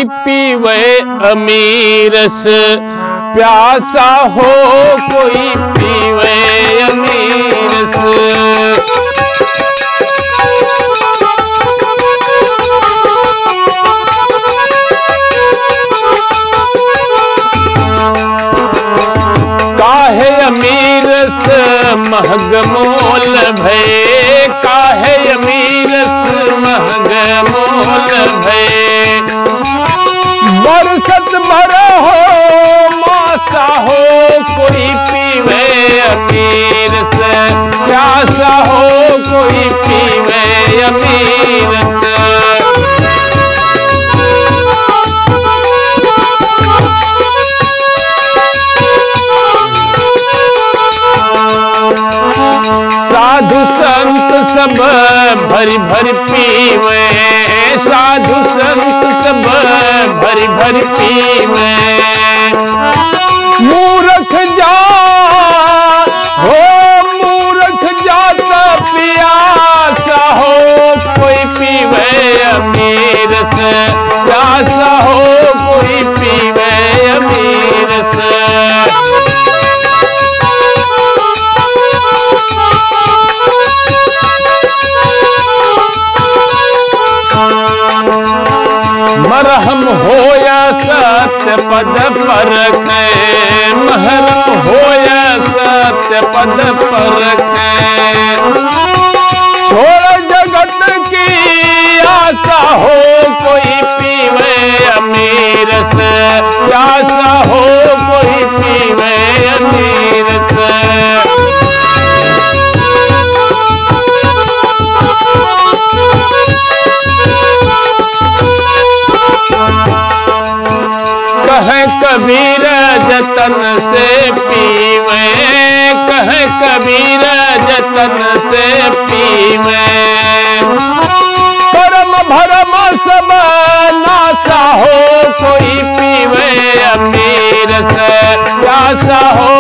कोई पीवे अमीरस, प्यासा हो कोई पीवे अमीरस। काहे अमीरस महग मोल भय, काहे अमीरस महग मोल भय। बरसत भर हो मासा हो कोई पीवे अमीरस, प्यासा हो कोई पीवे अमीरस। साधु संत सब भरी भरी पीवे, साधु संत सब भरी भरी पीवे। मूर्ख जा हो मूर्ख जाता प्यासा हो कोई पीवे अमीरस, प्यासा हो कोई पीवे अमीरस। मरहम होया सत्य पद परखे, महरम होया सत्य पद परखे। छोड़ जगत की आशा हो कोई पीवे अमीरस, प्यासा हो कोई पीवे अमीरस। कहे कबीर जतन से पीवे, कहे कबीर जतन से पीवे। कर्म भरम सब नासा हो कोई पीवे अमीरस, प्यासा हो